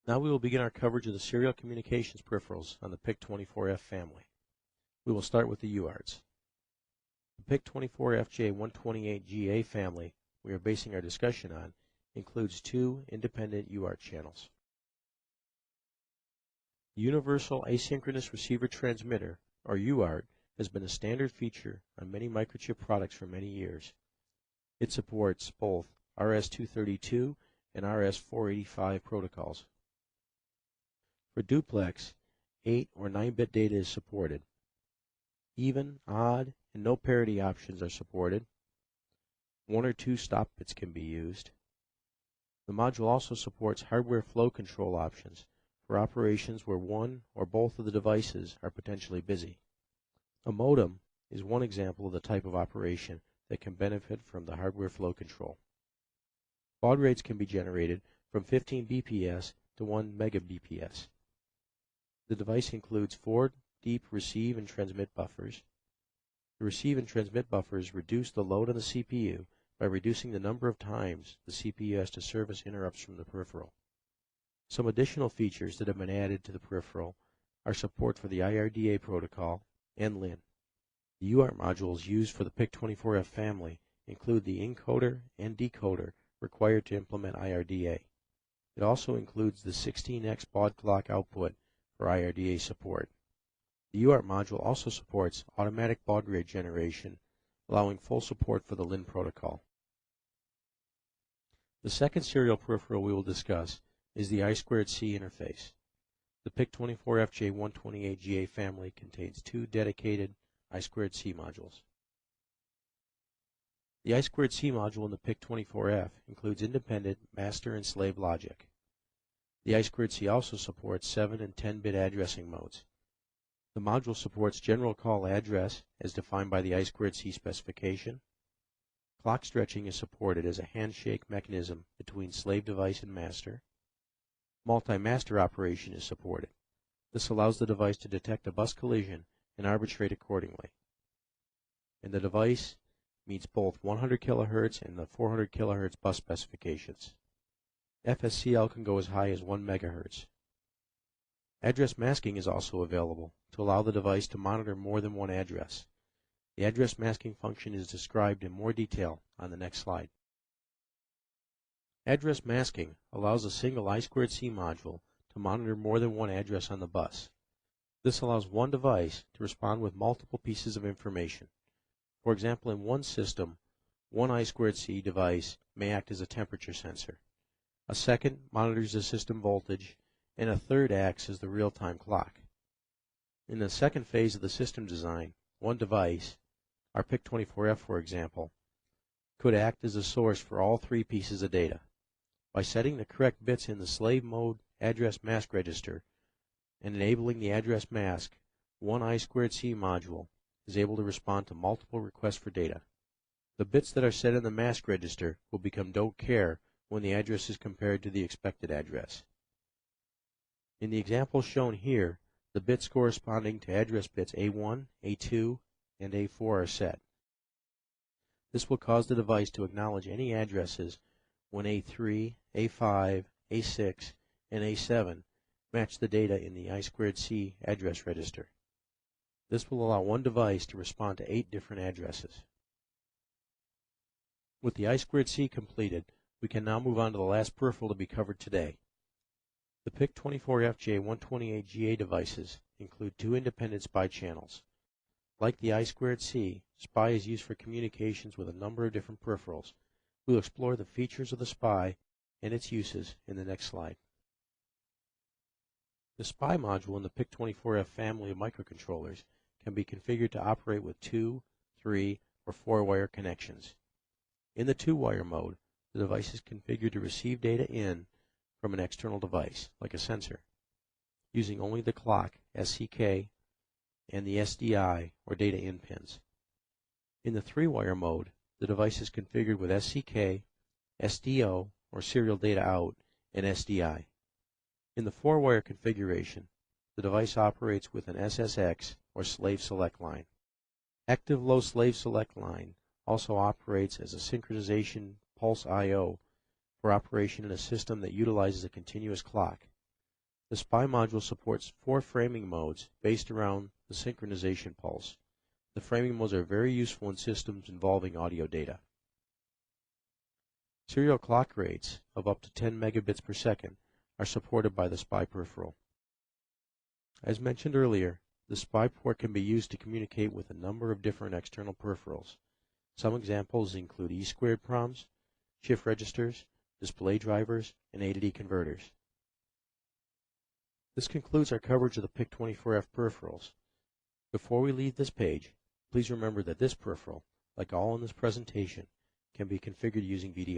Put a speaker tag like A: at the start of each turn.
A: Now we will begin our coverage of the serial communications peripherals on the PIC24F family. We will start with the UARTs. The PIC24FJ128GA family we are basing our discussion on includes two independent UART channels. The Universal Asynchronous Receiver Transmitter, or UART, has been a standard feature on many Microchip products for many years. It supports both RS-232 and RS-485 protocols. For duplex, 8 or 9-bit data is supported. Even, odd, and no parity options are supported. 1 or 2 stop bits can be used. The module also supports hardware flow control options for operations where one or both of the devices are potentially busy. A modem is one example of the type of operation that can benefit from the hardware flow control. Baud rates can be generated from 15 BPS to 1 megabps. The device includes 4 deep receive and transmit buffers. The receive and transmit buffers reduce the load on the CPU by reducing the number of times the CPU has to service interrupts from the peripheral. Some additional features that have been added to the peripheral are support for the IRDA protocol and LIN. The UART modules used for the PIC24F family include the encoder and decoder required to implement IRDA. It also includes the 16x baud clock output for IRDA support. The UART module also supports automatic baud rate generation, allowing full support for the LIN protocol. The second serial peripheral we will discuss is the I2C interface. The PIC24FJ128GA family contains 2 dedicated I2C modules. The I2C module in the PIC24F includes independent master and slave logic. The I2C also supports 7 and 10-bit addressing modes. The module supports general call address as defined by the I2C specification. Clock stretching is supported as a handshake mechanism between slave device and master. Multi-master operation is supported. This allows the device to detect a bus collision and arbitrate accordingly. And the device meets both 100 kHz and the 400 kHz bus specifications. FSCL can go as high as 1 MHz. Address masking is also available to allow the device to monitor more than one address. The address masking function is described in more detail on the next slide. Address masking allows a single I2C module to monitor more than one address on the bus. This allows one device to respond with multiple pieces of information. For example, in one system, one I2C device may act as a temperature sensor. A second monitors the system voltage, and a third acts as the real-time clock. In the second phase of the system design, one device, our PIC24F for example, could act as a source for all 3 pieces of data. By setting the correct bits in the slave mode address mask register and enabling the address mask, one I2C module is able to respond to multiple requests for data. The bits that are set in the mask register will become don't care when the address is compared to the expected address. In the example shown here, the bits corresponding to address bits A1, A2, and A4 are set. This will cause the device to acknowledge any addresses when A3, A5, A6, and A7 match the data in the I2C address register. This will allow one device to respond to 8 different addresses. With the I2C completed, we can now move on to the last peripheral to be covered today. The PIC24FJ128GA devices include 2 independent SPI channels. Like the I2C, SPI is used for communications with a number of different peripherals. We'll explore the features of the SPI and its uses in the next slide. The SPI module in the PIC24F family of microcontrollers can be configured to operate with 2, 3, or 4-wire connections. In the 2-wire mode, the device is configured to receive data in from an external device, like a sensor, using only the clock, SCK, and the SDI, or data in pins. In the 3-wire mode, the device is configured with SCK, SDO, or serial data out, and SDI. In the 4-wire configuration, the device operates with an SSX, or slave select line. Active low slave select line also operates as a synchronization pulse I/O for operation in a system that utilizes a continuous clock. The SPI module supports 4 framing modes based around the synchronization pulse. The framing modes are very useful in systems involving audio data. Serial clock rates of up to 10 megabits per second are supported by the SPI peripheral. As mentioned earlier, the SPI port can be used to communicate with a number of different external peripherals. Some examples include E-squared proms, shift registers, display drivers, and A to D converters. This concludes our coverage of the PIC24F peripherals. Before we leave this page, please remember that this peripheral, like all in this presentation, can be configured using VDI.